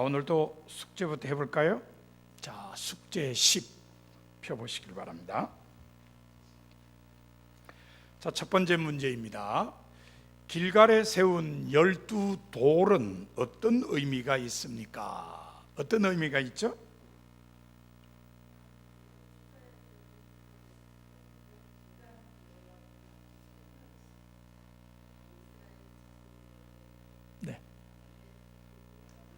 오늘도 숙제부터 해볼까요? 자, 숙제 10 펴보시길 바랍니다. 자, 첫 번째 문제입니다. 길갈에 세운 12돌은 어떤 의미가 있습니까? 어떤 의미가 있죠? 네.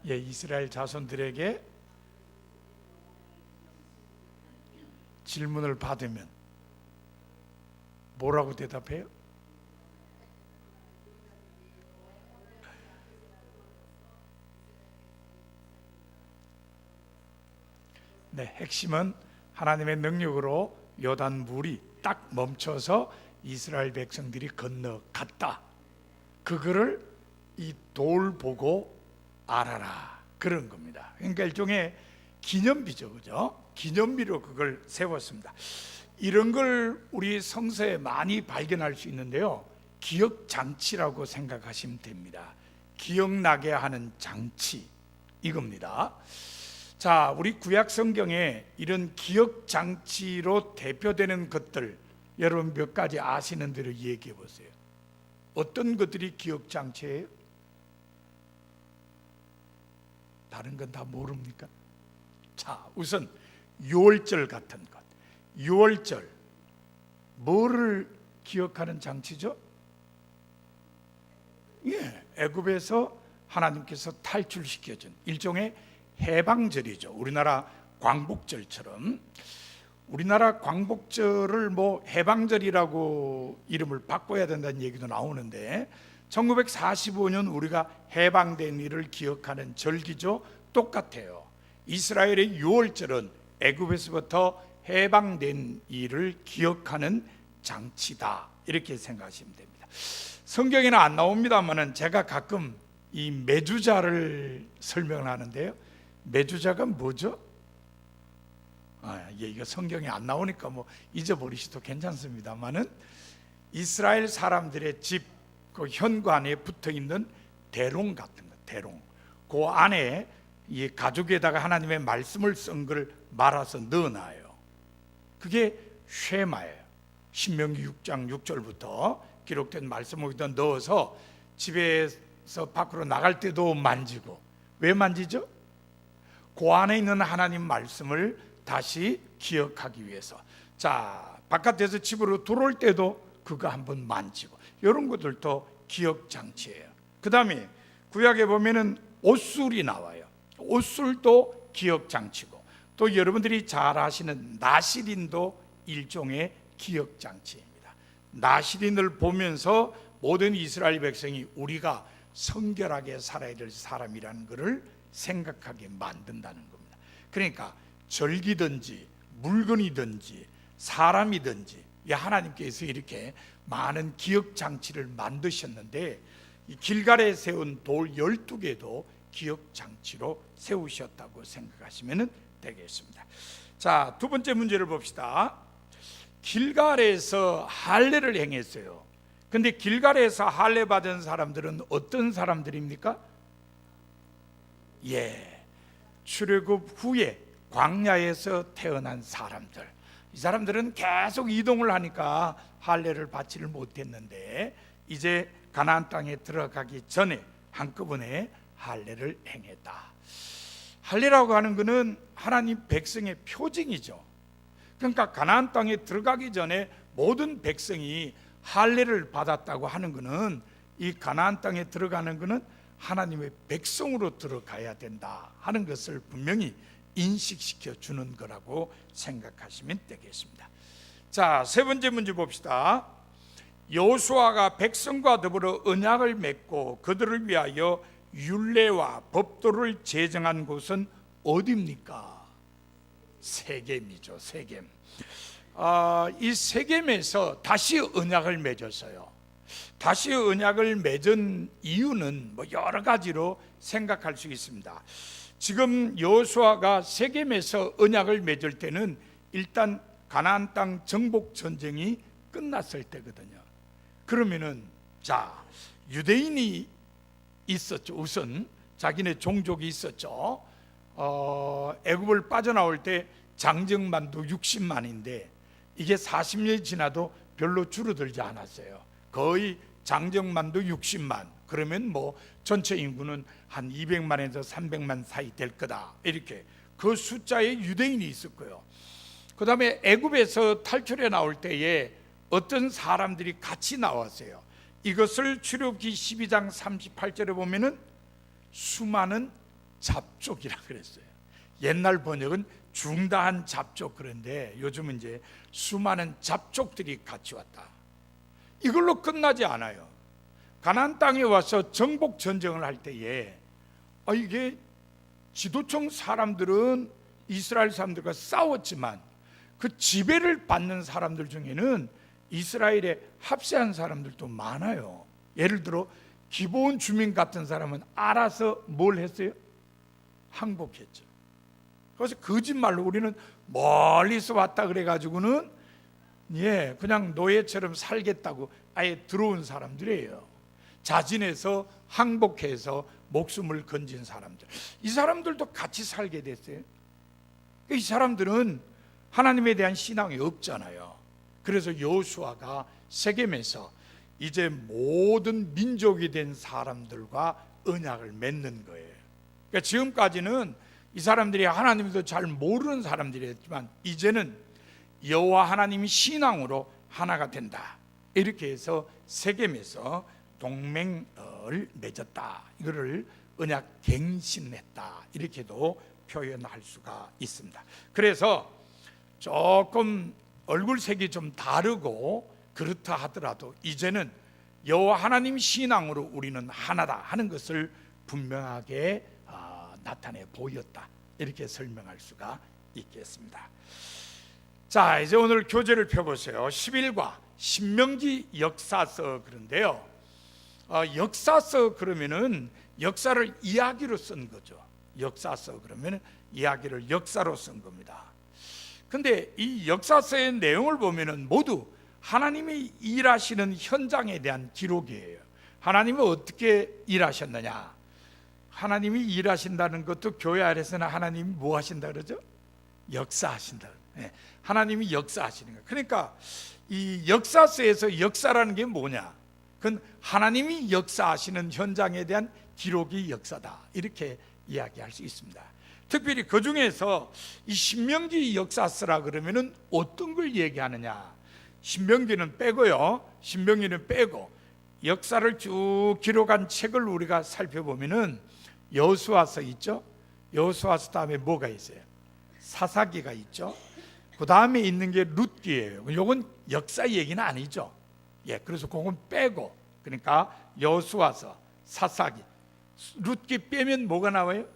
예, 이스라엘 자손들에게 질문을 받으면 뭐라고 대답해요? 네, 핵심은 하나님의 능력으로 요단 물이 딱 멈춰서 이스라엘 백성들이 건너갔다. 그거를 이 돌 보고 알아라, 그런 겁니다. 그러니까 일종의 기념비죠, 그죠? 기념비로 그걸 세웠습니다. 이런 걸 우리 성서에 많이 발견할 수 있는데요, 기억장치라고 생각하시면 됩니다. 기억나게 하는 장치, 이겁니다. 자, 우리 구약 성경에 이런 기억장치로 대표되는 것들, 여러분 몇 가지 아시는 대로 얘기해 보세요. 어떤 것들이 기억장치예요? 다른 건 다 모릅니까? 자, 우선 유월절 같은 것. 유월절, 뭐를 기억하는 장치죠? 예, 애굽에서 하나님께서 탈출시켜준 일종의 해방절이죠. 우리나라 광복절처럼. 우리나라 광복절을 뭐 해방절이라고 이름을 바꿔야 된다는 얘기도 나오는데, 1945년 우리가 해방된 일을 기억하는 절기죠. 똑같아요. 이스라엘의 유월절은 애굽에서부터 해방된 일을 기억하는 장치다, 이렇게 생각하시면 됩니다. 성경에는 안 나옵니다만은 제가 가끔 이 메주자를 설명을 하는데요, 메주자가 뭐죠? 이거 성경에 안 나오니까 뭐 잊어버리셔도 괜찮습니다만은, 이스라엘 사람들의 집 그 현관에 붙어 있는 대롱 같은 거, 대롱. 그 안에 이 가죽에다가 하나님의 말씀을 쓴 걸 말아서 넣어놔요. 그게 쉐마예요. 신명기 6장 6절부터 기록된 말씀을 거기다 넣어서 집에서 밖으로 나갈 때도 만지고. 왜 만지죠? 그 안에 있는 하나님 말씀을 다시 기억하기 위해서. 자, 바깥에서 집으로 들어올 때도 그거 한번 만지고. 이런 것들도 기억장치예요. 그 다음에 구약에 보면은 옷술이 나와요. 옷술도 기억장치고, 또 여러분들이 잘 아시는 나시린도 일종의 기억장치입니다. 나시린을 보면서 모든 이스라엘 백성이 우리가 성결하게 살아야 될 사람이라는 것을 생각하게 만든다는 겁니다. 그러니까 절기든지 물건이든지 사람이든지 하나님께서 이렇게 많은 기억장치를 만드셨는데, 이 길갈에 세운 돌 12개도 기억장치로 세우셨다고 생각하시면 되겠습니다. 자, 두 번째 문제를 봅시다. 길갈에서 할례를 행했어요. 근데 길갈에서 할례 받은 사람들은 어떤 사람들입니까? 예, 출애굽 후에 광야에서 태어난 사람들. 이 사람들은 계속 이동을 하니까 할례를 받지를 못했는데, 이제 가나안 땅에 들어가기 전에 한꺼번에 할례를 행했다. 할례라고 하는 것은 하나님 백성의 표징이죠. 그러니까 가나안 땅에 들어가기 전에 모든 백성이 할례를 받았다고 하는 것은, 이 가나안 땅에 들어가는 것은 하나님의 백성으로 들어가야 된다 하는 것을 분명히 인식시켜 주는 거라고 생각하시면 되겠습니다. 자, 세 번째 문제 봅시다. 여호수아가 백성과 더불어 언약을 맺고 그들을 위하여 율례와 법도를 제정한 곳은 어디입니까? 세겜이죠. 세겜. 이 세겜에서 다시 언약을 맺었어요. 다시 언약을 맺은 이유는 뭐 여러 가지로 생각할 수 있습니다. 지금 여호수아가 세겜에서 언약을 맺을 때는 일단 가나안 땅 정복 전쟁이 끝났을 때거든요. 그러면은 자, 유대인이 있었죠. 우선 자기네 종족이 있었죠. 애굽을 빠져나올 때 장정만도 60만인데 이게 40년이 지나도 별로 줄어들지 않았어요. 거의 장정만도 60만, 그러면 뭐 전체 인구는 한 200만에서 300만 사이 될 거다, 이렇게 그 숫자에 유대인이 있을 거예요. 그 다음에 애굽에서 탈출해 나올 때에 어떤 사람들이 같이 나왔어요. 이것을 출애굽기 12장 38절에 보면은 수많은 잡족이라 그랬어요. 옛날 번역은 중다한 잡족, 그런데 요즘은 이제 수많은 잡족들이 같이 왔다. 이걸로 끝나지 않아요. 가나안 땅에 와서 정복 전쟁을 할 때에 이게 지도층 사람들은 이스라엘 사람들과 싸웠지만 그 지배를 받는 사람들 중에는 이스라엘에 합세한 사람들도 많아요. 예를 들어 기브온 주민 같은 사람은 알아서 뭘 했어요? 항복했죠. 그래서 거짓말로 우리는 멀리서 왔다 그래가지고는 그냥 노예처럼 살겠다고 아예 들어온 사람들이에요. 자진해서 항복해서 목숨을 건진 사람들, 이 사람들도 같이 살게 됐어요. 이 사람들은 하나님에 대한 신앙이 없잖아요. 그래서 여호수아가 세겜에서 이제 모든 민족이 된 사람들과 언약을 맺는 거예요. 그러니까 지금까지는 이 사람들이 하나님도 잘 모르는 사람들이었지만 이제는 여호와 하나님이 신앙으로 하나가 된다, 이렇게 해서 세겜에서 동맹을 맺었다, 이거를 언약 갱신했다, 이렇게도 표현할 수가 있습니다. 그래서 조금 얼굴색이 좀 다르고 그렇다 하더라도 이제는 여호와 하나님 신앙으로 우리는 하나다 하는 것을 분명하게 나타내 보였다, 이렇게 설명할 수가 있겠습니다. 자, 이제 오늘 교재를 펴보세요. 11과 신명기 역사서. 그런데요, 역사서 그러면은 역사를 이야기로 쓴 거죠. 역사서 그러면 이야기를 역사로 쓴 겁니다. 근데 이 역사서의 내용을 보면은 모두 하나님이 일하시는 현장에 대한 기록이에요. 하나님은 어떻게 일하셨느냐? 하나님이 일하신다는 것도 교회 아래서는 하나님이 뭐 하신다 그러죠? 역사하신다. 하나님이 역사하시는 거예요. 그러니까 이 역사서에서 역사라는 게 뭐냐? 그건 하나님이 역사하시는 현장에 대한 기록이 역사다, 이렇게 이야기할 수 있습니다. 특별히 그 중에서 이 신명기 역사서라 그러면은 어떤 걸 얘기하느냐? 신명기는 빼고요. 신명기는 빼고 역사를 쭉 기록한 책을 우리가 살펴보면은 여호수아서 있죠. 여호수아서 다음에 뭐가 있어요? 사사기가 있죠. 그 다음에 있는 게 룻기예요. 이건 역사 얘기는 아니죠. 그래서 그건 빼고, 그러니까 여호수아서, 사사기, 룻기 빼면 뭐가 나와요?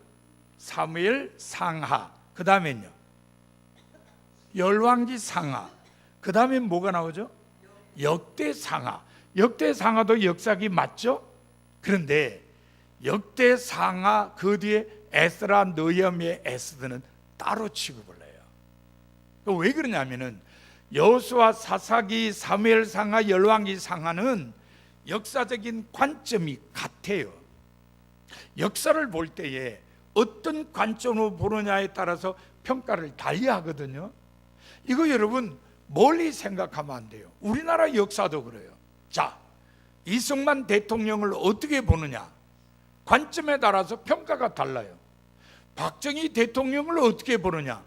사무엘 상하, 그 다음에는요 열왕기 상하, 그 다음에 뭐가 나오죠? 역대상하. 역대상하도 역사기 맞죠? 그런데 역대상하 그 뒤에 에스라, 느헤미야, 에스더는 따로 취급을 해요. 왜 그러냐면은 여호수아, 사사기, 사무엘 상하, 열왕기 상하는 역사적인 관점이 같아요. 역사를 볼 때에 어떤 관점으로 보느냐에 따라서 평가를 달리하거든요. 이거 여러분 멀리 생각하면 안 돼요. 우리나라 역사도 그래요. 자, 이승만 대통령을 어떻게 보느냐, 관점에 따라서 평가가 달라요. 박정희 대통령을 어떻게 보느냐,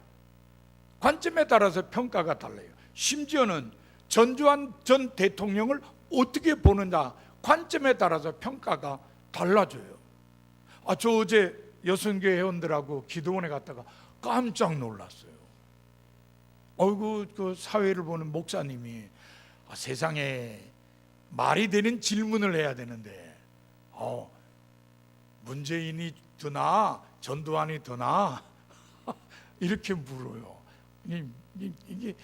관점에 따라서 평가가 달라요. 심지어는 전두환 전 대통령을 어떻게 보느냐, 관점에 따라서 평가가 달라져요. 저 어제 여성교회 회원들하고 기도원에 갔다가 깜짝 놀랐어요. 그 사회를 보는 목사님이 세상에 말이 되는 질문을 해야 되는데 문재인이 더 나아, 전두환이 더 나아? 이렇게 물어요. 이게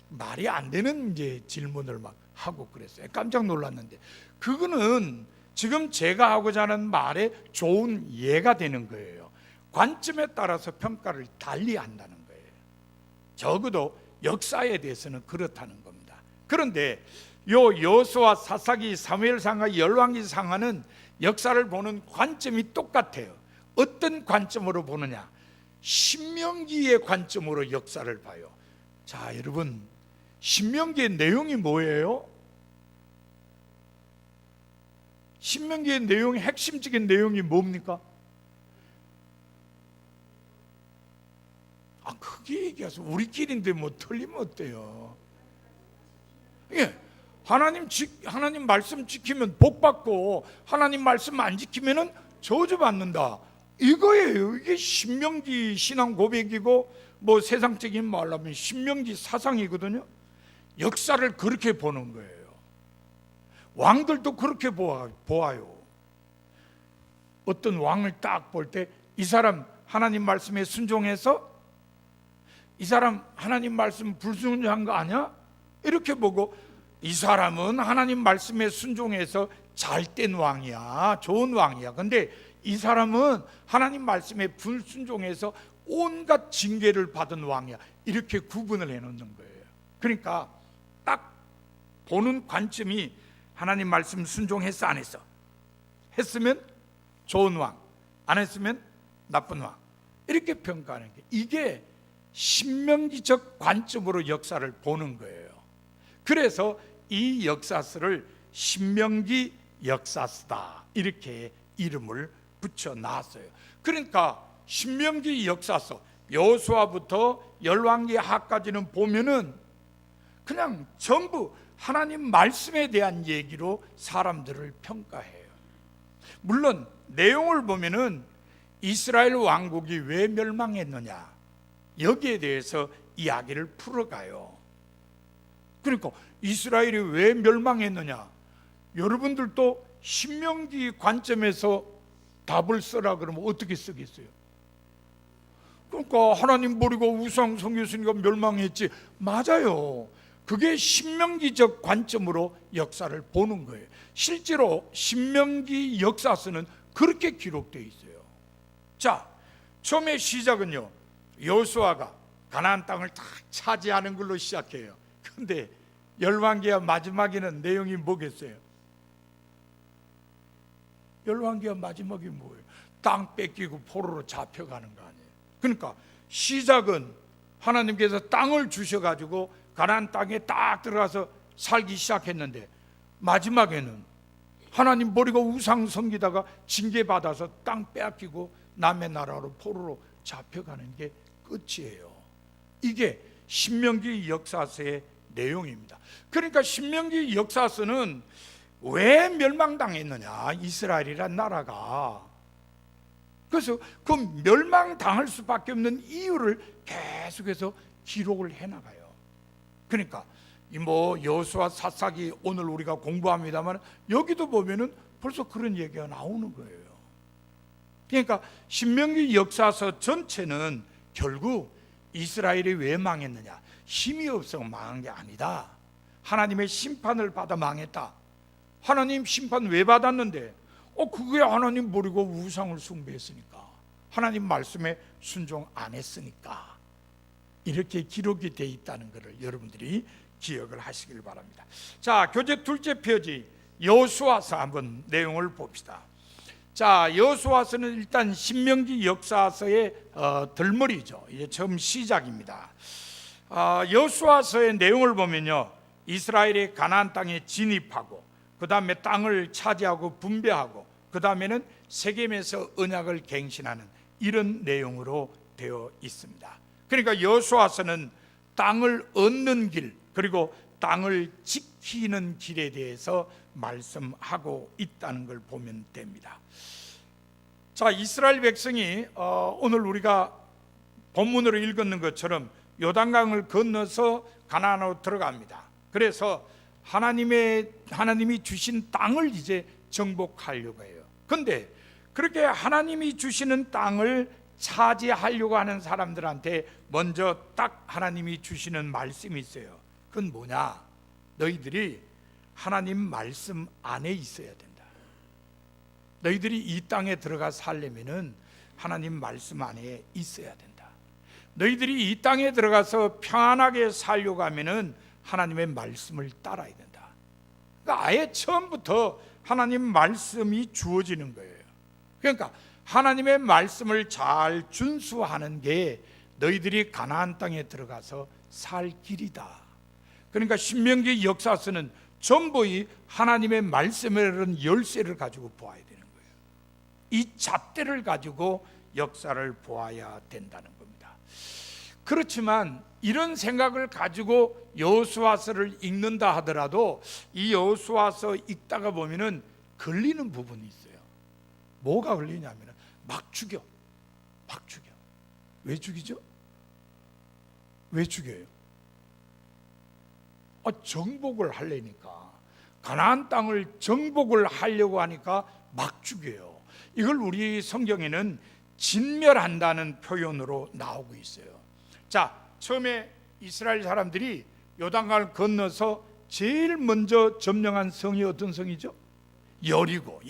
말이 안 되는 이제 질문을 막 하고 그랬어요. 깜짝 놀랐는데 그거는 지금 제가 하고자 하는 말에 좋은 예가 되는 거예요. 관점에 따라서 평가를 달리 한다는 거예요. 적어도 역사에 대해서는 그렇다는 겁니다. 그런데 여호수아, 사사기, 사무엘 상하, 열왕기 상하는 역사를 보는 관점이 똑같아요. 어떤 관점으로 보느냐? 신명기의 관점으로 역사를 봐요. 자, 여러분, 신명기의 내용이 뭐예요? 신명기의 내용의 핵심적인 내용이 뭡니까? 크게 얘기해서 우리끼리인데 뭐 틀리면 어때요? 예, 하나님 말씀 지키면 복 받고 하나님 말씀 안 지키면은 저주 받는다. 이거예요. 이게 신명기 신앙 고백이고 뭐 세상적인 말로 하면 신명기 사상이거든요. 역사를 그렇게 보는 거예요. 왕들도 그렇게 보아요. 어떤 왕을 딱 볼 때 이 사람 하나님 말씀에 순종해서 이 사람 하나님 말씀 불순종한 거 아니야? 이렇게 보고 이 사람은 하나님 말씀에 순종해서 잘된 왕이야, 좋은 왕이야. 근데 이 사람은 하나님 말씀에 불순종해서 온갖 징계를 받은 왕이야. 이렇게 구분을 해놓는 거예요. 그러니까 딱 보는 관점이 하나님 말씀 순종했어, 안 했어? 했으면 좋은 왕, 안 했으면 나쁜 왕. 이렇게 평가하는 게, 이게 신명기적 관점으로 역사를 보는 거예요. 그래서 이 역사서를 신명기 역사서다, 이렇게 이름을 붙여놨어요. 그러니까 신명기 역사서 여호수아부터 열왕기하까지는 보면은 그냥 전부 하나님 말씀에 대한 얘기로 사람들을 평가해요. 물론 내용을 보면은 이스라엘 왕국이 왜 멸망했느냐, 여기에 대해서 이야기를 풀어가요. 그러니까 이스라엘이 왜 멸망했느냐, 여러분들도 신명기 관점에서 답을 써라 그러면 어떻게 쓰겠어요? 그러니까 하나님 버리고 우상 섬겼으니까 멸망했지. 맞아요. 그게 신명기적 관점으로 역사를 보는 거예요. 실제로 신명기 역사서는 그렇게 기록되어 있어요. 자, 처음에 시작은요, 여호수아가 가나안 땅을 다 차지하는 걸로 시작해요. 근데 열왕기하 마지막에는 내용이 뭐겠어요? 열왕기하 마지막이 뭐예요? 땅 뺏기고 포로로 잡혀가는 거 아니에요? 그러니까 시작은 하나님께서 땅을 주셔가지고 가나안 땅에 딱 들어가서 살기 시작했는데, 마지막에는 하나님 버리고 우상 섬기다가 징계받아서 땅 빼앗기고 남의 나라로 포로로 잡혀가는 게 끝이에요. 이게 신명기 역사서의 내용입니다. 그러니까 신명기 역사서는 왜 멸망당했느냐, 이스라엘이란 나라가. 그래서 그 멸망당할 수밖에 없는 이유를 계속해서 기록을 해나가요. 그러니까 뭐 여호수아 사사기 오늘 우리가 공부합니다만 여기도 보면은 벌써 그런 얘기가 나오는 거예요. 그러니까 신명기 역사서 전체는 결국 이스라엘이 왜 망했느냐, 힘이 없어 망한 게 아니다. 하나님의 심판을 받아 망했다. 하나님 심판 왜 받았는데? 그게 하나님 버리고 우상을 숭배했으니까, 하나님 말씀에 순종 안 했으니까, 이렇게 기록이 되어 있다는 것을 여러분들이 기억을 하시길 바랍니다. 자, 교재 둘째 표지 여호수아서 한번 내용을 봅시다. 자, 여호수아서는 일단 신명기 역사서의 덜머리죠. 이제 처음 시작입니다. 여호수아서의 내용을 보면요, 이스라엘이 가나안 땅에 진입하고 그 다음에 땅을 차지하고 분배하고 그 다음에는 세겜에서 언약을 갱신하는 이런 내용으로 되어 있습니다. 그러니까 여호수아서는 땅을 얻는 길, 그리고 땅을 지키는 길에 대해서 말씀하고 있다는 걸 보면 됩니다. 자, 이스라엘 백성이 오늘 우리가 본문으로 읽었는 것처럼 요단강을 건너서 가나안으로 들어갑니다. 그래서 하나님이 주신 땅을 이제 정복하려고 해요. 그런데 그렇게 하나님이 주시는 땅을 차지하려고 하는 사람들한테 먼저 딱 하나님이 주시는 말씀이 있어요. 그건 뭐냐? 너희들이 하나님 말씀 안에 있어야 된다. 너희들이 이 땅에 들어가 살려면은 하나님 말씀 안에 있어야 된다. 너희들이 이 땅에 들어가서 평안하게 살려고 하면은 하나님의 말씀을 따라야 된다. 그러니까 아예 처음부터 하나님 말씀이 주어지는 거예요. 그러니까 하나님의 말씀을 잘 준수하는 게 너희들이 가나안 땅에 들어가서 살 길이다. 그러니까 신명기 역사서는 전부 이 하나님의 말씀이라는 열쇠를 가지고 보아야 되는 거예요. 이 잣대를 가지고 역사를 보아야 된다는 겁니다. 그렇지만 이런 생각을 가지고 여호수아서를 읽는다 하더라도 이 여호수아서 읽다가 보면은 걸리는 부분이 있어요. 뭐가 걸리냐면 막 죽여. 왜 죽이죠? 왜 죽여요? 정복을 하려니까, 가나안 땅을 정복을 하려고 하니까 막 죽여요. 이걸 우리 성경에는 진멸한다는 표현으로 나오고 있어요. 자, 처음에 이스라엘 사람들이 요단강을 건너서 제일 먼저 점령한 성이 어떤 성이죠? 여리고.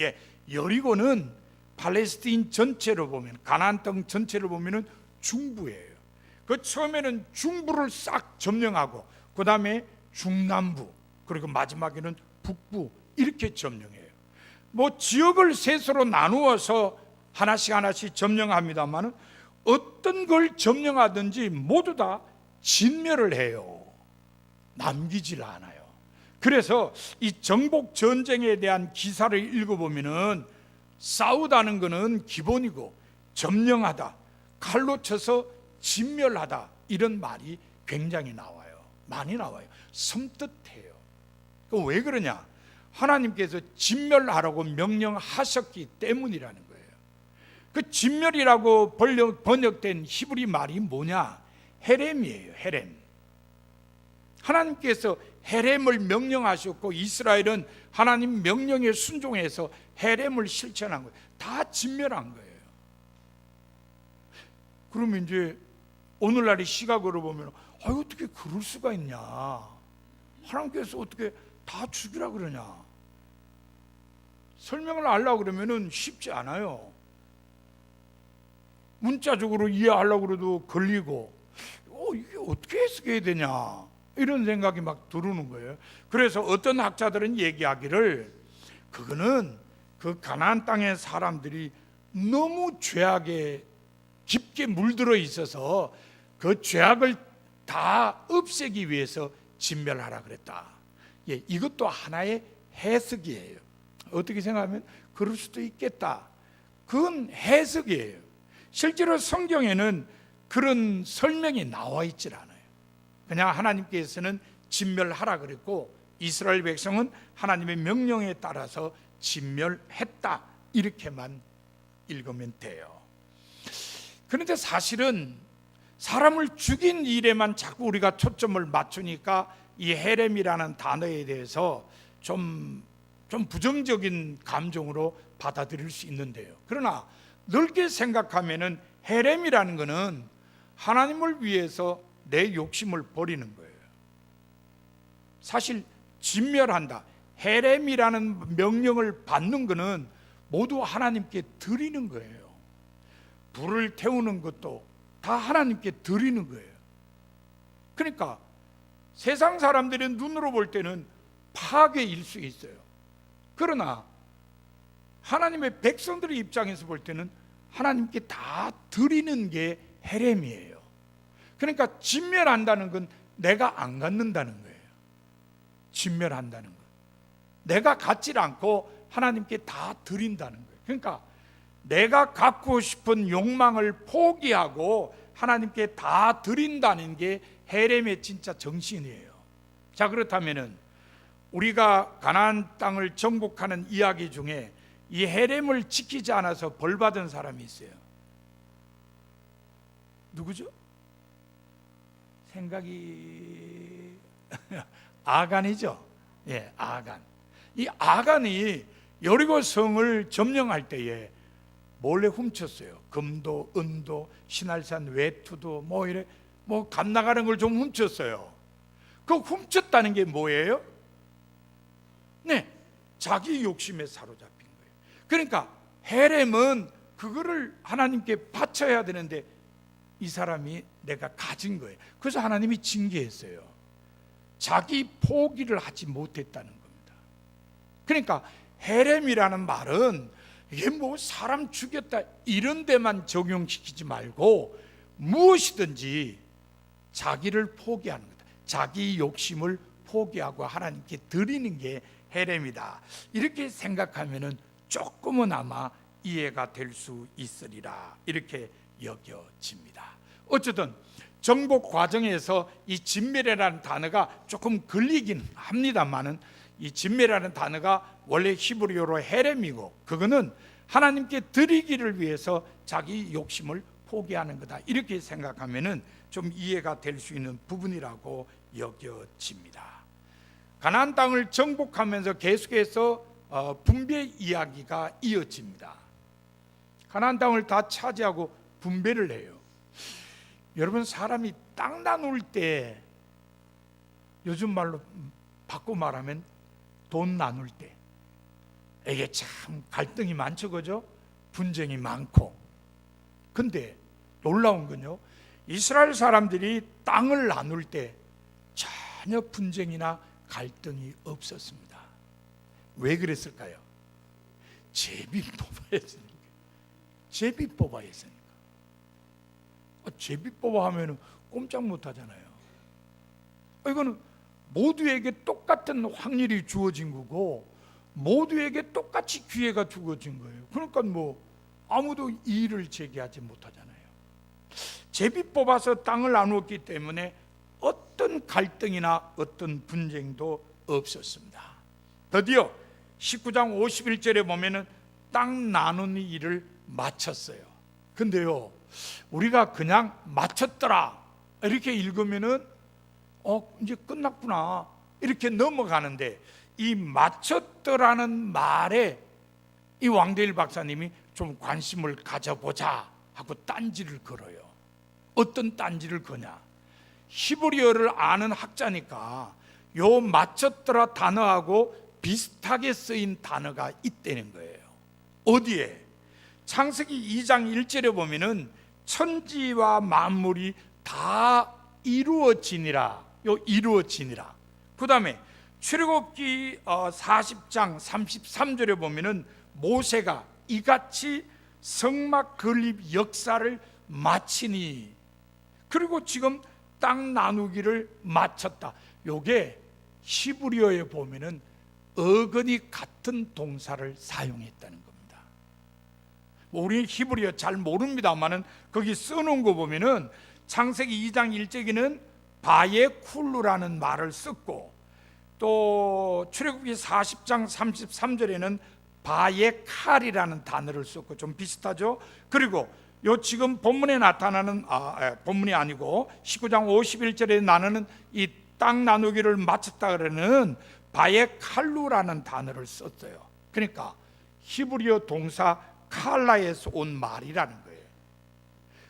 여리고는 팔레스타인 전체로 보면, 가나안 땅 전체를 보면은 중부예요. 그 처음에는 중부를 싹 점령하고 그 다음에 중남부, 그리고 마지막에는 북부, 이렇게 점령해요. 뭐 지역을 셋으로 나누어서 하나씩 점령합니다만 어떤 걸 점령하든지 모두 다 진멸을 해요. 남기질 않아요. 그래서 이 정복 전쟁에 대한 기사를 읽어보면은 싸우다는 것은 기본이고, 점령하다, 칼로 쳐서 진멸하다, 이런 말이 굉장히 나와요. 많이 나와요. 섬뜩해요. 왜 그러냐? 하나님께서 진멸하라고 명령하셨기 때문이라는 거예요. 그 진멸이라고 번역된 히브리 말이 뭐냐? 헤렘이에요. 헤렘. 하나님께서 헤렘을 명령하셨고 이스라엘은 하나님 명령에 순종해서 헤렘을 실천한 거예요. 다 진멸한 거예요. 그러면 이제 오늘날의 시각으로 보면 어떻게 그럴 수가 있냐? 하나님께서 어떻게 다 죽이라 그러냐? 설명을 하려고 그러면은 쉽지 않아요. 문자적으로 이해하려고 그래도 걸리고, 이게 어떻게 해석해야 되냐, 이런 생각이 막 들어오는 거예요. 그래서 어떤 학자들은 얘기하기를, 그거는 그 가나안 땅의 사람들이 너무 죄악에 깊게 물들어 있어서 그 죄악을 다 없애기 위해서 진멸하라 그랬다. 이것도 하나의 해석이에요. 어떻게 생각하면 그럴 수도 있겠다. 그건 해석이에요. 실제로 성경에는 그런 설명이 나와 있질 않아요. 그냥 하나님께서는 진멸하라 그랬고 이스라엘 백성은 하나님의 명령에 따라서 진멸했다, 이렇게만 읽으면 돼요. 그런데 사실은 사람을 죽인 일에만 자꾸 우리가 초점을 맞추니까 이 헤렘이라는 단어에 대해서 좀 부정적인 감정으로 받아들일 수 있는데요. 그러나 넓게 생각하면은 헤렘이라는 것은 하나님을 위해서 내 욕심을 버리는 거예요. 사실 진멸한다, 헤렘이라는 명령을 받는 것은 모두 하나님께 드리는 거예요. 불을 태우는 것도 다 하나님께 드리는 거예요. 그러니까 세상 사람들의 눈으로 볼 때는 파괴일 수 있어요. 그러나 하나님의 백성들의 입장에서 볼 때는 하나님께 다 드리는 게 헤렘이에요. 그러니까 진멸한다는 건 내가 안 갖는다는 거예요. 진멸한다는 건 내가 갖지 않고 하나님께 다 드린다는 거예요. 그러니까 내가 갖고 싶은 욕망을 포기하고 하나님께 다 드린다는 게 헤렘의 진짜 정신이에요. 자, 그렇다면은 우리가 가나안 땅을 정복하는 이야기 중에 이 헤렘을 지키지 않아서 벌받은 사람이 있어요. 누구죠? 생각이 아간이죠. 아간. 이 아간이 여리고 성을 점령할 때에 몰래 훔쳤어요. 금도, 은도, 신할산 외투도 값 나가는 걸 좀 훔쳤어요. 그 훔쳤다는 게 뭐예요? 자기 욕심에 사로잡힌 거예요. 그러니까 헤렘은 그거를 하나님께 바쳐야 되는데 이 사람이 내가 가진 거예요. 그래서 하나님이 징계했어요. 자기 포기를 하지 못했다는 겁니다. 그러니까 헤렘이라는 말은 이게 뭐 사람 죽였다 이런 데만 적용시키지 말고 무엇이든지 자기를 포기하는 거다. 자기 욕심을 포기하고 하나님께 드리는 게 헤렘이다. 이렇게 생각하면은 조금은 아마 이해가 될 수 있으리라 이렇게 여겨집니다. 어쨌든 정복 과정에서 이 진멸이라는 단어가 조금 걸리긴 합니다만은 이 진멸이라는 단어가 원래 히브리어로 헤렘이고 그거는 하나님께 드리기를 위해서 자기 욕심을 포기하는 거다. 이렇게 생각하면은 좀 이해가 될 수 있는 부분이라고 여겨집니다. 가나안 땅을 정복하면서 계속해서 분배 이야기가 이어집니다. 가나안 땅을 다 차지하고 분배를 해요. 여러분, 사람이 땅 나눌 때, 요즘 말로 바꿔 말하면 돈 나눌 때 이게 참 갈등이 많죠, 그죠? 분쟁이 많고. 근데 놀라운 건요, 이스라엘 사람들이 땅을 나눌 때 전혀 분쟁이나 갈등이 없었습니다. 왜 그랬을까요? 제비 뽑아야 했으니까. 제비 뽑아야 했으니까. 제비 뽑아 하면 꼼짝 못 하잖아요. 이거는 모두에게 똑같은 확률이 주어진 거고 모두에게 똑같이 기회가 주어진 거예요. 그러니까 뭐 아무도 이의를 제기하지 못하잖아요. 제비 뽑아서 땅을 나누었기 때문에 어떤 갈등이나 어떤 분쟁도 없었습니다. 드디어 19장 51절에 보면은 땅 나누는 일을 마쳤어요. 근데요, 우리가 그냥 마쳤더라 이렇게 읽으면은 이제 끝났구나 이렇게 넘어가는데, 이 마쳤더라는 말에 이 왕대일 박사님이 좀 관심을 가져보자 하고 딴지를 걸어요. 어떤 딴지를 거냐? 히브리어를 아는 학자니까 요 마쳤더라 단어하고 비슷하게 쓰인 단어가 있다는 거예요. 어디에? 창세기 2장 1절에 보면은 천지와 만물이 다 이루어지니라. 요 이루어지니라. 그 다음에 출애굽기 40장 33절에 보면은 모세가 이같이 성막 건립 역사를 마치니, 그리고 지금 땅 나누기를 마쳤다. 요게 히브리어에 보면은 어근이 같은 동사를 사용했다는 겁니다. 우리 히브리어 잘 모릅니다만은 거기 써놓은 거 보면은 창세기 2장 1절에는 바예쿨루라는 말을 썼고, 또 출애굽기 40장 33절에는 바예칼이라는 단어를 썼고, 좀 비슷하죠. 그리고 요 지금 본문에 나타나는 본문이 아니고 19장 51절에 나누는 이 땅 나누기를 마쳤다 그러는 바예칼루라는 단어를 썼어요. 그러니까 히브리어 동사 칼라에서 온 말이라는 거예요.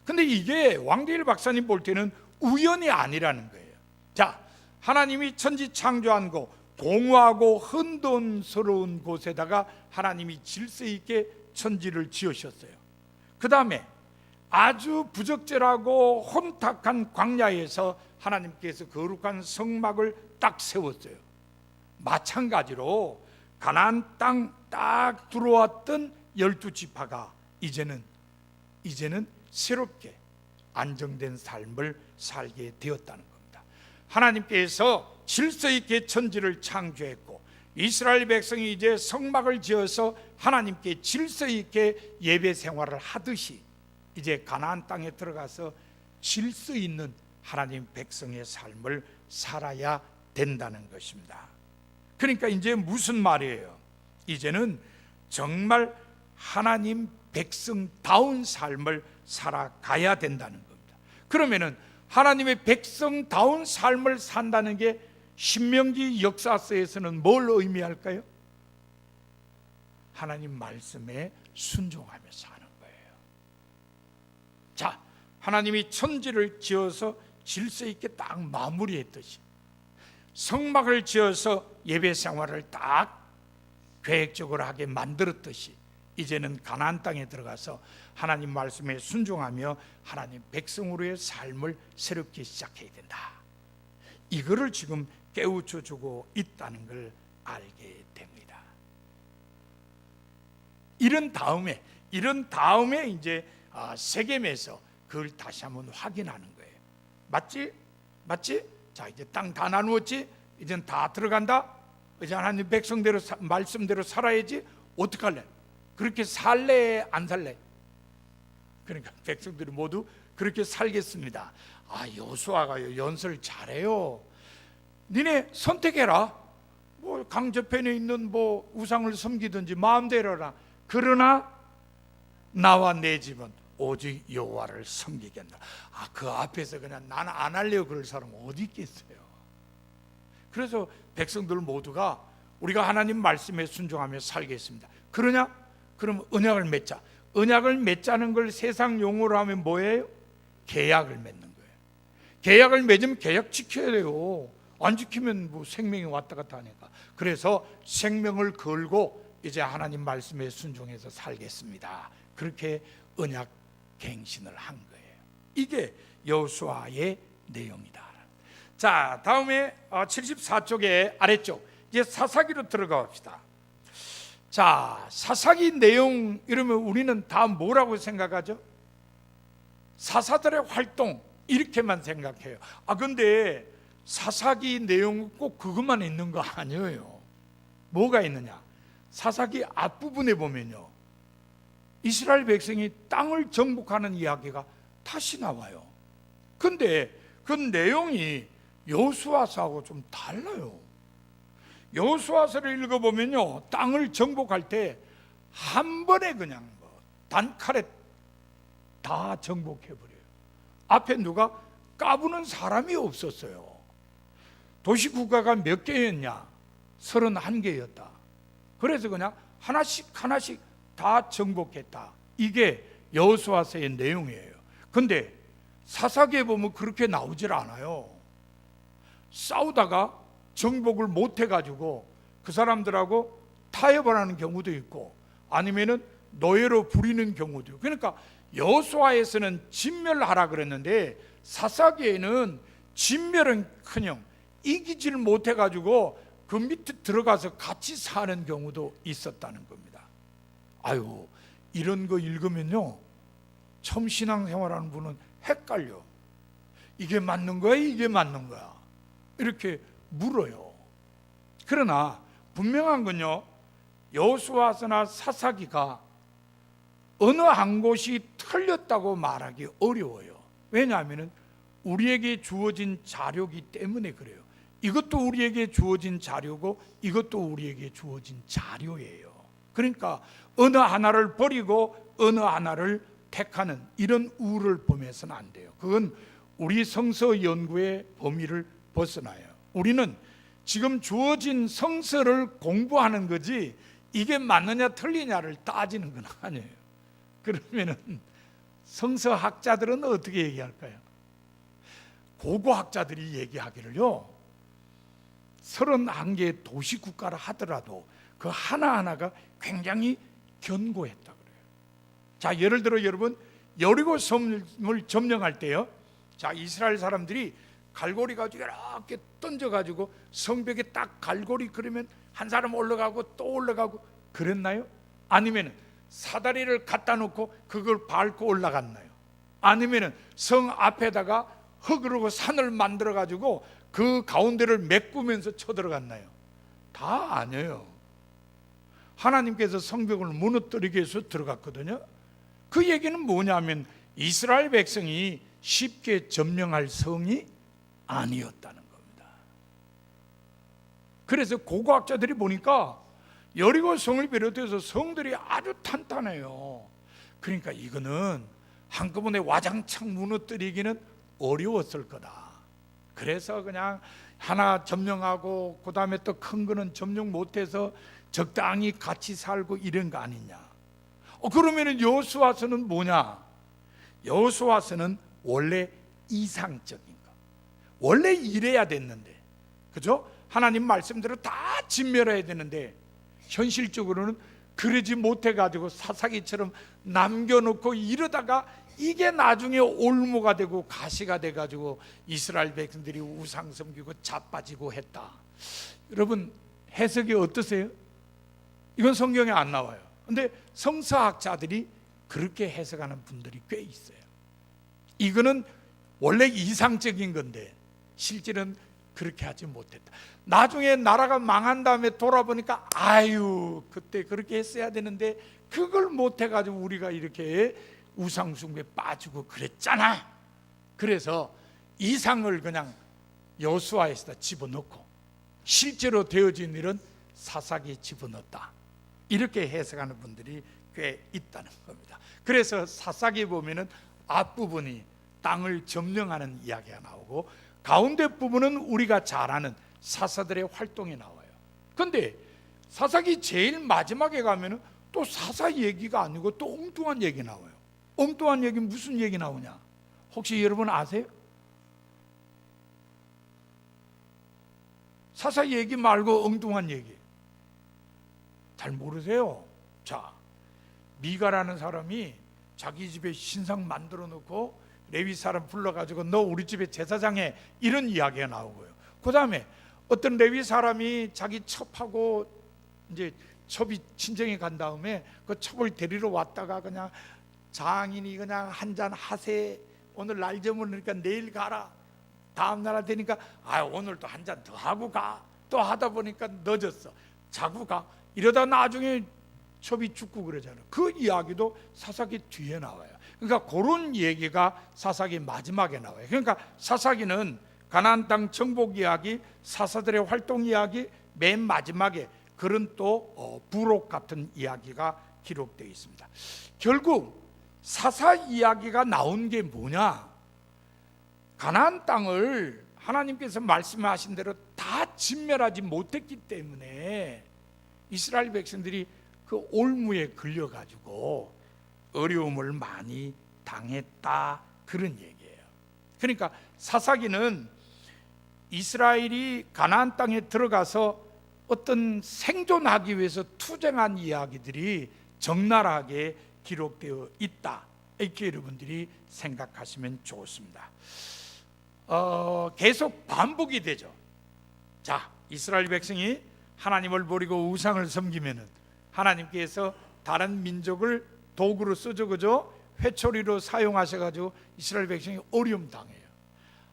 근데 이게 왕대일 박사님 볼 때는 우연이 아니라는 거예요. 자, 하나님이 천지 창조한 곳, 공허하고 혼돈스러운 곳에다가 하나님이 질서 있게 천지를 지으셨어요. 그 다음에 아주 부적절하고 혼탁한 광야에서 하나님께서 거룩한 성막을 딱 세웠어요. 마찬가지로 가나안 땅 딱 들어왔던 12지파가 이제는 새롭게 안정된 삶을 살게 되었다는 겁니다. 하나님께서 질서 있게 천지를 창조했고 이스라엘 백성이 이제 성막을 지어서 하나님께 질서 있게 예배 생활을 하듯이 이제 가나안 땅에 들어가서 질서 있는 하나님 백성의 삶을 살아야 된다는 것입니다. 그러니까 이제 무슨 말이에요? 이제는 정말 하나님 백성다운 삶을 살아가야 된다는 겁니다. 그러면은 하나님의 백성다운 삶을 산다는 게 신명기 역사서에서는 뭘 의미할까요? 하나님 말씀에 순종하며 사는 거예요. 자, 하나님이 천지를 지어서 질서 있게 딱 마무리했듯이 성막을 지어서 예배 생활을 딱 계획적으로 하게 만들었듯이 이제는 가나안 땅에 들어가서 하나님 말씀에 순종하며 하나님 백성으로의 삶을 새롭게 시작해야 된다. 이거를 지금 깨우쳐 주고 있다는 걸 알게 됩니다. 이런 다음에 이제 세겜에서 그걸 다시 한번 확인하는 거예요. 맞지? 자, 이제 땅 다 나누었지? 이젠 다 들어간다. 이제 하나님 백성대로 말씀대로 살아야지. 어떡할래? 그렇게 살래 안 살래? 그러니까 백성들이 모두 그렇게 살겠습니다. 여호수아가 연설 잘해요. 니네 선택해라. 뭐 강저편에 있는 뭐 우상을 섬기든지 마음대로 해라. 그러나 나와 내 집은 오직 여호와를 섬기겠다. 그 앞에서 그냥 나는 안 하려고 그럴 사람 어디 있겠어요? 그래서 백성들 모두가 우리가 하나님 말씀에 순종하며 살겠습니다. 그러냐? 그럼 언약을 맺자. 언약을 맺자는 걸 세상 용어로 하면 뭐예요? 계약을 맺는 거예요. 계약을 맺으면 계약 지켜야 돼요. 안 지키면 뭐 생명이 왔다 갔다 하니까. 그래서 생명을 걸고 이제 하나님 말씀에 순종해서 살겠습니다. 그렇게 언약 갱신을 한 거예요. 이게 여호수아의 내용이다. 자, 다음에 74쪽의 아래쪽 이제 사사기로 들어가 봅시다. 자, 사사기 내용 이러면 우리는 다 뭐라고 생각하죠? 사사들의 활동 이렇게만 생각해요. 근데 사사기 내용 꼭 그것만 있는 거 아니에요. 뭐가 있느냐? 사사기 앞부분에 보면요, 이스라엘 백성이 땅을 정복하는 이야기가 다시 나와요. 근데 그 내용이 여호수아서하고 좀 달라요. 여호수아서를 읽어보면요, 땅을 정복할 때 한 번에 그냥 단칼에 다 정복해버려요. 앞에 누가 까부는 사람이 없었어요. 도시국가가 몇 개였냐? 31개였다. 그래서 그냥 하나씩 다 정복했다. 이게 여호수아서의 내용이에요. 근데 사사기에 보면 그렇게 나오질 않아요. 싸우다가 정복을 못해가지고 그 사람들하고 타협을 하는 경우도 있고 아니면은 노예로 부리는 경우도 있고. 그러니까 여호수아에서는 진멸하라 그랬는데 사사기에는 진멸은커녕 이기질 못해가지고 그 밑에 들어가서 같이 사는 경우도 있었다는 겁니다. 이런 거 읽으면요, 처음 신앙생활하는 분은 헷갈려. 이게 맞는 거야? 이게 맞는 거야? 이렇게 물어요. 그러나 분명한 건요, 여호수아서나 사사기가 어느 한 곳이 틀렸다고 말하기 어려워요. 왜냐하면 우리에게 주어진 자료이기 때문에 그래요. 이것도 우리에게 주어진 자료고 이것도 우리에게 주어진 자료예요. 그러니까 어느 하나를 버리고 어느 하나를 택하는 이런 우를 범해서는 안 돼요. 그건 우리 성서 연구의 범위를 벗어나요. 우리는 지금 주어진 성서를 공부하는 거지 이게 맞느냐 틀리냐를 따지는 건 아니에요. 그러면은 성서학자들은 어떻게 얘기할까요? 고고학자들이 얘기하기를요, 31개의 도시국가를 하더라도 그 하나하나가 굉장히 견고했다 그래요. 자, 예를 들어 여러분, 여리고 섬을 점령할 때요, 자, 이스라엘 사람들이 갈고리 가지고 이렇게 던져가지고 성벽에 딱 갈고리 그러면 한 사람 올라가고 또 올라가고 그랬나요? 아니면 사다리를 갖다 놓고 그걸 밟고 올라갔나요? 아니면 성 앞에다가 흙으로 산을 만들어 가지고 그 가운데를 메꾸면서 쳐들어갔나요? 다 아니에요. 하나님께서 성벽을 무너뜨리기 위해서 들어갔거든요. 그 얘기는 뭐냐면 이스라엘 백성이 쉽게 점령할 성이 아니었다는 겁니다. 그래서 고고학자들이 보니까 여리고 성을 비롯해서 성들이 아주 탄탄해요. 그러니까 이거는 한꺼번에 와장창 무너뜨리기는 어려웠을 거다. 그래서 그냥 하나 점령하고 그 다음에 또 큰 거는 점령 못해서 적당히 같이 살고 이런 거 아니냐. 그러면 여호수아서는 뭐냐? 여호수아서는 원래 이상적인 거, 원래 이래야 됐는데, 그죠? 하나님 말씀대로 다 진멸해야 되는데 현실적으로는 그러지 못해가지고 사사기처럼 남겨놓고 이러다가 이게 나중에 올무가 되고 가시가 돼가지고 이스라엘 백성들이 우상 섬기고 자빠지고 했다. 여러분 해석이 어떠세요? 이건 성경에 안 나와요. 근데 성서학자들이 그렇게 해석하는 분들이 꽤 있어요. 이거는 원래 이상적인 건데 실제는 그렇게 하지 못했다. 나중에 나라가 망한 다음에 돌아보니까 아유 그때 그렇게 했어야 되는데 그걸 못해가지고 우리가 이렇게 우상숭배에 빠지고 그랬잖아. 그래서 이상을 그냥 여호수아에다 집어넣고 실제로 되어진 일은 사사기에 집어넣었다. 이렇게 해석하는 분들이 꽤 있다는 겁니다. 그래서 사사기에 보면은 앞부분이 땅을 점령하는 이야기가 나오고 가운데 부분은 우리가 잘 아는 사사들의 활동이 나와요. 근데 사사기 제일 마지막에 가면은 또 사사 얘기가 아니고 또 엉뚱한 얘기 나와요. 엉뚱한 얘기 무슨 얘기 나오냐? 혹시 여러분 아세요? 사사 얘기 말고 엉뚱한 얘기 잘 모르세요? 자, 미가라는 사람이 자기 집에 신상 만들어 놓고 레위 사람 불러가지고 너 우리 집에 제사장해, 이런 이야기가 나오고요. 그 다음에 어떤 레위 사람이 자기 첩하고 이제 첩이 친정에 간 다음에 그 첩을 데리러 왔다가 그냥 장인이 그냥 한잔 하세, 오늘 날 저물으니까 내일 가라, 다음 날 되니까 오늘 또 한 잔 더 하고 가, 또 하다 보니까 늦었어, 자고 가, 이러다 나중에 첩이 죽고 그러잖아요. 그 이야기도 사사기 뒤에 나와요. 그러니까 그런 얘기가 사사기 마지막에 나와요. 그러니까 사사기는 가나안 땅 정복 이야기, 사사들의 활동 이야기, 맨 마지막에 그런 또 부록 같은 이야기가 기록되어 있습니다. 결국 사사 이야기가 나온 게 뭐냐? 가나안 땅을 하나님께서 말씀하신 대로 다 진멸하지 못했기 때문에 이스라엘 백성들이 그 올무에 걸려가지고 어려움을 많이 당했다, 그런 얘기예요. 그러니까 사사기는 이스라엘이 가나안 땅에 들어가서 어떤 생존하기 위해서 투쟁한 이야기들이 적나라하게 기록되어 있다, 이렇게 여러분들이 생각하시면 좋습니다. 계속 반복이 되죠. 자, 이스라엘 백성이 하나님을 버리고 우상을 섬기면은 하나님께서 다른 민족을 도구로 쓰죠, 그죠? 회초리로 사용하셔가지고 이스라엘 백성이 어려움 당해요.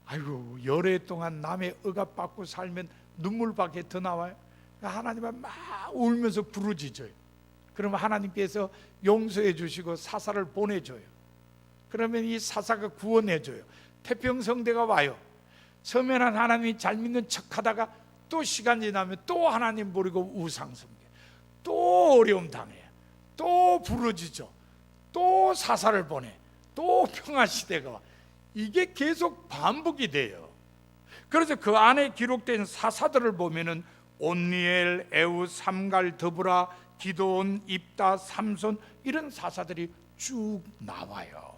아이고, 열애 동안 남의 억압받고 살면 눈물밖에 더 나와요. 하나님은 막 울면서 부르짖어요. 그러면 하나님께서 용서해 주시고 사사를 보내줘요. 그러면 이 사사가 구원해줘요. 태평성대가 와요. 처음에는 하나님이 잘 믿는 척하다가 또 시간 지나면 또 하나님 버리고 우상 섬겨, 또 어려움 당해요, 또 부르짖어, 또 사사를 보내, 또 평화시대가 와. 이게 계속 반복이 돼요. 그래서 그 안에 기록된 사사들을 보면은 온니엘, 에우, 삼갈, 드브라, 기드온, 입다, 삼손, 이런 사사들이 쭉 나와요.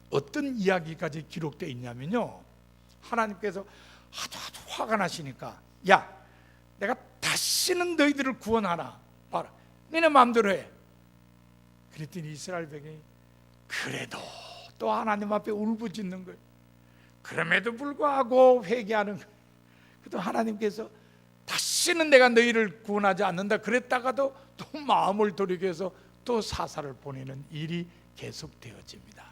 어떤 이야기까지 기록되어 있냐면요, 하나님께서 하도 화가 나시니까 야, 내가 다시는 너희들을 구원하나 봐라, 너네 마음대로 해. 그랬더니 이스라엘 백성이 그래도 또 하나님 앞에 울부짖는 거예요. 그럼에도 불구하고 회개하는 거예요. 그래도 하나님께서 다시는 내가 너희를 구원하지 않는다 그랬다가도 또 마음을 돌이켜서 또 사사를 보내는 일이 계속되어집니다.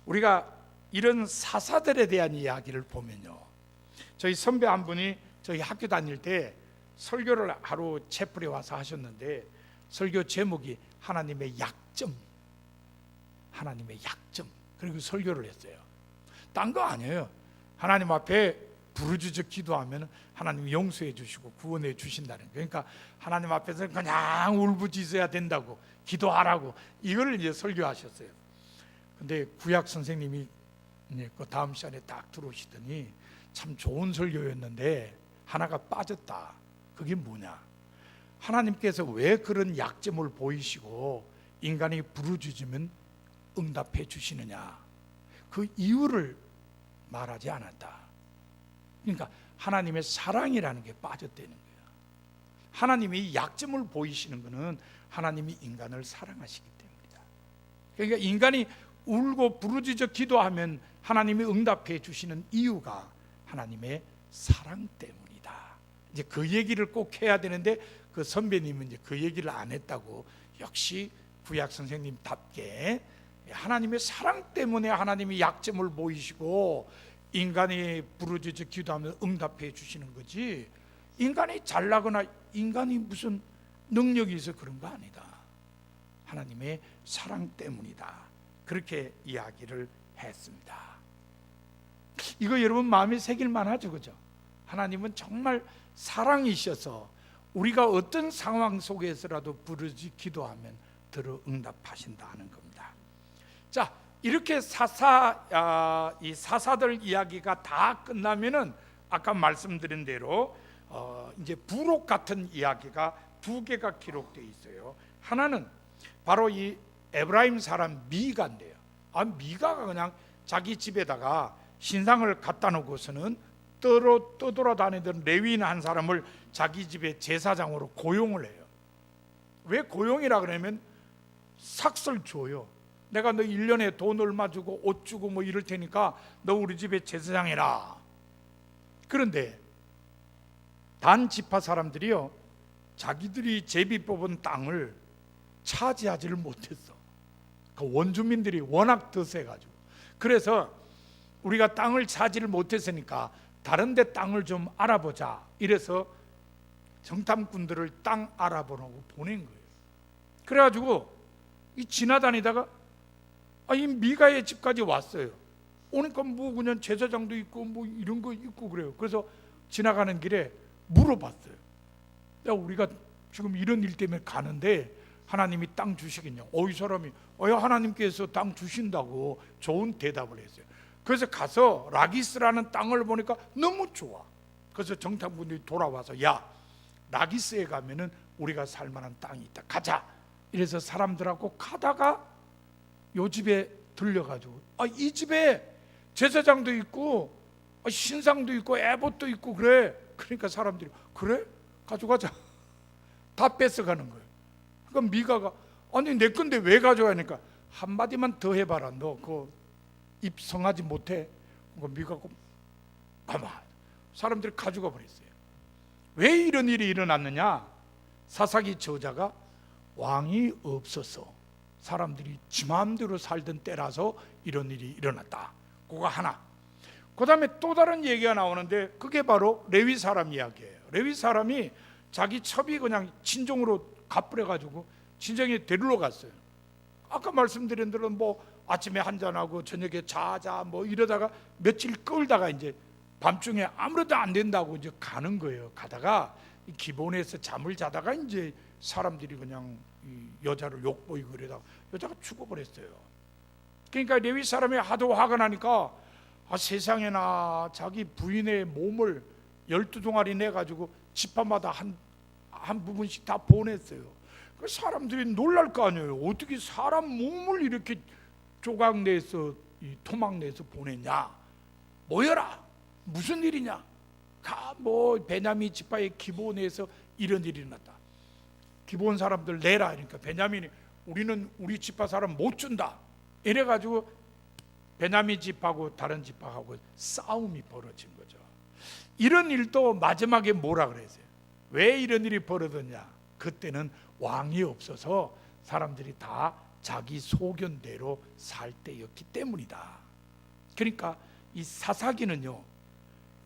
우리가 이런 사사들에 대한 이야기를 보면요, 저희 선배 한 분이 저희 학교 다닐 때 설교를 하루 채플에 와서 하셨는데 설교 제목이 하나님의 약점, 하나님의 약점, 그리고 설교를 했어요. 딴 거 아니에요. 하나님 앞에 부르짖어 기도하면 하나님이 용서해 주시고 구원해 주신다는 거예요. 그러니까 하나님 앞에서 그냥 울부짖어야 된다고, 기도하라고, 이걸 이제 설교하셨어요. 근데 구약 선생님이 그 다음 시간에 딱 들어오시더니 참 좋은 설교였는데 하나가 빠졌다. 그게 뭐냐? 하나님께서 왜 그런 약점을 보이시고 인간이 부르짖으면 응답해 주시느냐, 그 이유를 말하지 않았다. 그러니까 하나님의 사랑이라는 게 빠졌다는 거예요. 하나님이 약점을 보이시는 것은 하나님이 인간을 사랑하시기 때문이다. 그러니까 인간이 울고 부르짖어 기도하면 하나님이 응답해 주시는 이유가 하나님의 사랑 때문이다. 이제 그 얘기를 꼭 해야 되는데 그 선배님은 이제 그 얘기를 안 했다고. 역시 구약 선생님답게 하나님의 사랑 때문에 하나님이 약점을 보이시고 인간이 부르짖어 기도하면 응답해 주시는 거지, 인간이 잘나거나 인간이 무슨 능력이 있어 그런 거 아니다. 하나님의 사랑 때문이다. 그렇게 이야기를 했습니다. 이거 여러분 마음에 새길만 하죠, 그죠? 하나님은 정말 사랑이셔서 우리가 어떤 상황 속에서라도 부르짖어 기도하면 들어 응답하신다는 겁니다. 자, 이렇게 이 사사들 이야기가 다 끝나면은 아까 말씀드린 대로 이제 부록 같은 이야기가 두 개가 기록되어 있어요. 하나는 바로 이 에브라임 사람 미가인데요. 미가가 그냥 자기 집에다가 신상을 갖다 놓고서는 떠돌아다니던 레위인 한 사람을 자기 집의 제사장으로 고용을 해요. 왜 고용이라 그러면 삭슬 줘요. 내가 너 1년에 돈 얼마 주고 옷 주고 뭐 이럴 테니까 너 우리 집에 제사장 해라. 그런데 단 지파 사람들이요, 자기들이 제비 뽑은 땅을 차지하지를 못했어. 그 원주민들이 워낙 더 세가지고. 그래서 우리가 땅을 차지를 못했으니까 다른 데 땅을 좀 알아보자. 이래서 정탐꾼들을 땅 알아보라고 보낸 거예요. 그래가지고 이 지나다니다가 이 미가의 집까지 왔어요. 오니까 뭐 그냥 제사장도 있고 뭐 이런 거 있고 그래요. 그래서 지나가는 길에 물어봤어요. 야, 우리가 지금 이런 일 때문에 가는데 하나님이 땅 주시겠냐? 이 사람이 하나님께서 땅 주신다고 좋은 대답을 했어요. 그래서 가서 라기스라는 땅을 보니까 너무 좋아. 그래서 정탐꾼들이 돌아와서 야, 라기스에 가면은 우리가 살만한 땅이 있다. 가자. 이래서 사람들하고 가다가 요 집에 들려가지고 이 집에 제사장도 있고 신상도 있고 에봇도 있고 그래. 그러니까 사람들이 그래? 가져가자. 다 뺏어가는 거예요. 그러니까 미가가 아니 내 건데 왜 가져가니까 한마디만 더 해봐라. 너 그거 입성하지 못해. 그러니까 미가가 가만. 사람들이 가져가 버렸어요. 왜 이런 일이 일어났느냐? 사사기 저자가 왕이 없어서 사람들이 지 마음대로 살던 때라서 이런 일이 일어났다. 그거 하나. 그 다음에 또 다른 얘기가 나오는데 그게 바로 레위 사람 이야기예요. 레위 사람이 자기 첩이 그냥 친정으로 갚으려가지고 친정에 데리러 갔어요. 아까 말씀드린 대로 뭐 아침에 한잔하고 저녁에 자자 뭐 이러다가 며칠 끌다가 이제 밤중에 아무래도 안 된다고 이제 가는 거예요. 가다가 기본에서 잠을 자다가 이제 사람들이 그냥 이 여자를 욕보이고 그러다가 여자가 죽어버렸어요. 그러니까 레위 사람이 하도 화가 나니까 세상에나 자기 부인의 몸을 12동아리 내가지고 지파마다 한 부분씩 다 보냈어요. 그 사람들이 놀랄 거 아니에요. 어떻게 사람 몸을 이렇게 조각 내서 토막 내서 보냈냐? 모여라. 무슨 일이냐? 뭐 베냐민 지파의 기본에서 이런 일이 일어났다. 기본 사람들 내라. 그러니까 베냐민이 우리는 우리 지파 사람 못 준다. 이래가지고 베냐민 지파하고 다른 지파하고 싸움이 벌어진 거죠. 이런 일도 마지막에 뭐라 그랬어요? 왜 이런 일이 벌어졌냐? 그때는 왕이 없어서 사람들이 다 자기 소견대로 살 때였기 때문이다. 그러니까 이 사사기는요,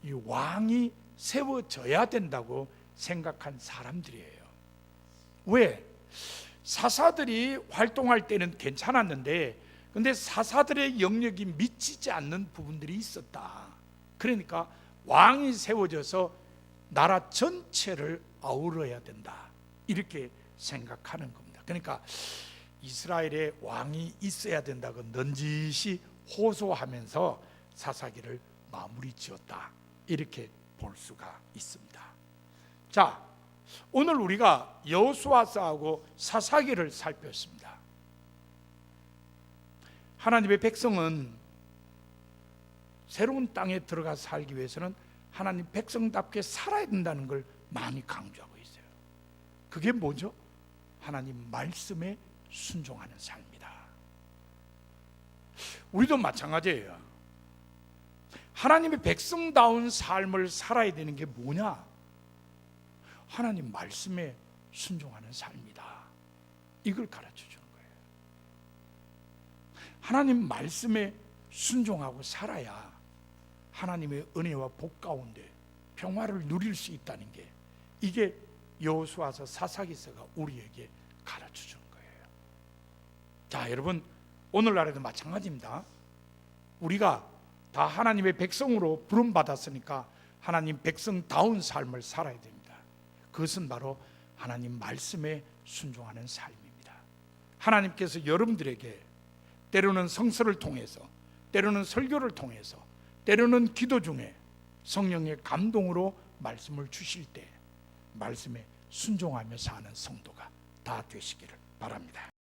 이 왕이 세워져야 된다고 생각한 사람들이에요. 왜? 사사들이 활동할 때는 괜찮았는데 근데 사사들의 영역이 미치지 않는 부분들이 있었다. 그러니까 왕이 세워져서 나라 전체를 아우러야 된다. 이렇게 생각하는 겁니다. 그러니까 이스라엘에 왕이 있어야 된다고 넌지시 호소하면서 사사기를 마무리 지었다. 이렇게 볼 수가 있습니다. 자, 오늘 우리가 여호수아서하고 사사기를 살폈습니다. 하나님의 백성은 새로운 땅에 들어가 살기 위해서는 하나님 백성답게 살아야 된다는 걸 많이 강조하고 있어요. 그게 뭐죠? 하나님 말씀에 순종하는 삶이다. 우리도 마찬가지예요. 하나님의 백성다운 삶을 살아야 되는 게 뭐냐? 하나님 말씀에 순종하는 삶이다. 이걸 가르쳐 주는 거예요. 하나님 말씀에 순종하고 살아야 하나님의 은혜와 복 가운데 평화를 누릴 수 있다는 게, 이게 여호수아서 사사기서가 우리에게 가르쳐 주는 거예요. 자, 여러분, 오늘날에도 마찬가지입니다. 우리가 다 하나님의 백성으로 부름받았으니까 하나님 백성다운 삶을 살아야 됩니다. 그것은 바로 하나님 말씀에 순종하는 삶입니다. 하나님께서 여러분들에게 때로는 성서를 통해서, 때로는 설교를 통해서, 때로는 기도 중에 성령의 감동으로 말씀을 주실 때 말씀에 순종하며 사는 성도가 다 되시기를 바랍니다.